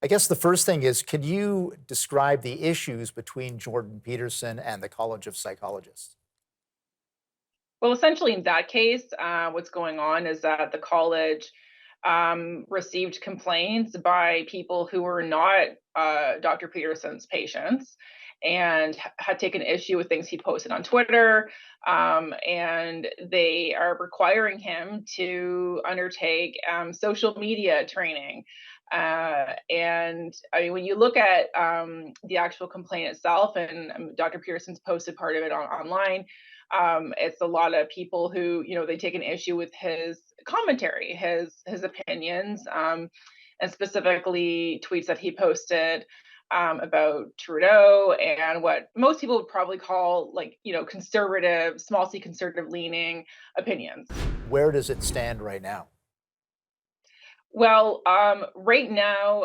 I guess the first thing is, could you describe the issues between Jordan Peterson and the College of Psychologists? Well, essentially, in that case, what's going on is that the college received complaints by people who were not Dr. Peterson's patients and had taken issue with things he posted on Twitter. And they are requiring him to undertake social media training. And I mean, when you look at the actual complaint itself, and Dr. Peterson's posted part of it online, it's a lot of people who, they take an issue with his commentary, his opinions, and specifically tweets that he posted about Trudeau and what most people would probably call, like, conservative, small c conservative leaning opinions. Where does it stand right now? Well, right now,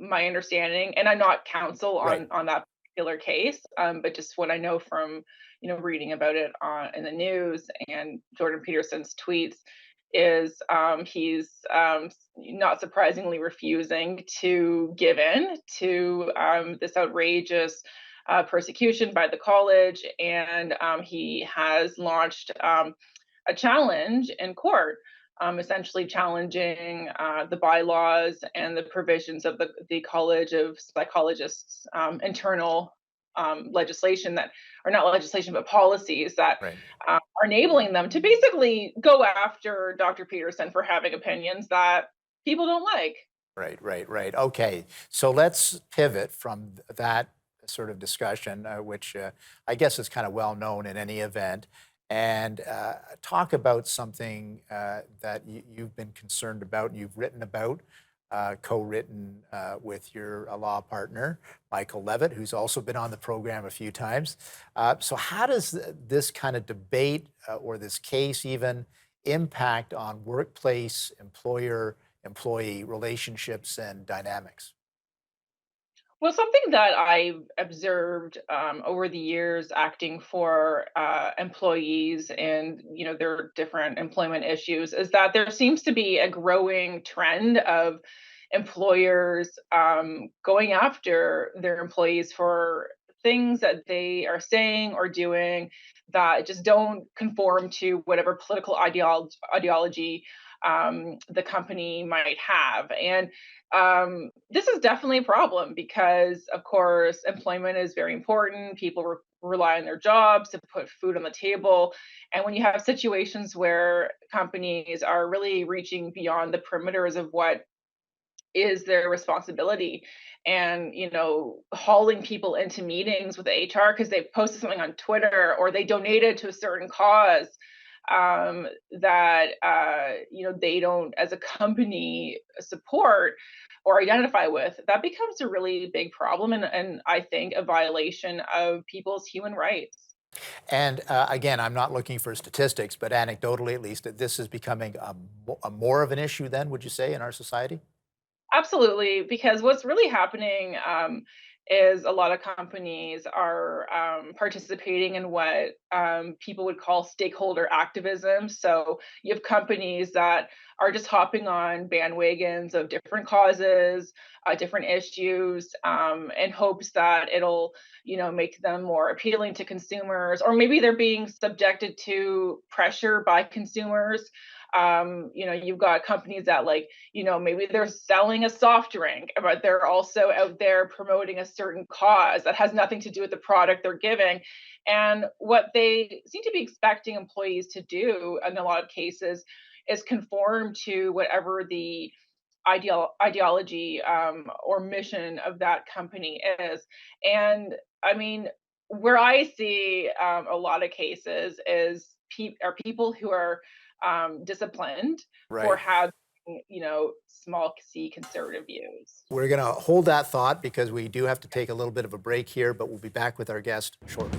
my understanding, and I'm not counsel Right. on that particular case, but just what I know from reading about it in the news and Jordan Peterson's tweets is he's not surprisingly refusing to give in to this outrageous persecution by the college, and he has launched a challenge in court, essentially challenging the bylaws and the provisions of the College of Psychologists' internal legislation that, or not legislation, but policies that Right. are enabling them to basically go after Dr. Peterson for having opinions that people don't like. Right. Okay. So let's pivot from that sort of discussion, which I guess is kind of well known in any event, and talk about something that you've been concerned about and you've written about, co-written with your law partner, Michael Levitt, who's also been on the program a few times. So how does this kind of debate or this case even impact on workplace, employer, employee relationships and dynamics? Well, something that I've observed over the years acting for employees and their different employment issues is that there seems to be a growing trend of employers going after their employees for things that they are saying or doing that just don't conform to whatever political ideology the company might have. And this is definitely a problem because, of course, employment is very important. People rely on their jobs to put food on the table. And when you have situations where companies are really reaching beyond the perimeters of what is their responsibility and hauling people into meetings with HR because they posted something on Twitter or they donated to a certain cause that they don't, as a company, support or identify with, that becomes a really big problem, and I think a violation of people's human rights. And again, I'm not looking for statistics, but anecdotally, at least, that this is becoming a more of an issue then, would you say, in our society? Absolutely, because what's really happening is a lot of companies are participating in what people would call stakeholder activism. So you have companies that are just hopping on bandwagons of different causes, different issues, in hopes that it'll, make them more appealing to consumers, or maybe they're being subjected to pressure by consumers. You've got companies that, like, maybe they're selling a soft drink, but they're also out there promoting a certain cause that has nothing to do with the product they're giving. And what they seem to be expecting employees to do in a lot of cases is conform to whatever the ideology or mission of that company is. And I mean, where I see a lot of cases is are people who are disciplined for Right. having, small c conservative views. We're going to hold that thought because we do have to take a little bit of a break here, but we'll be back with our guest shortly.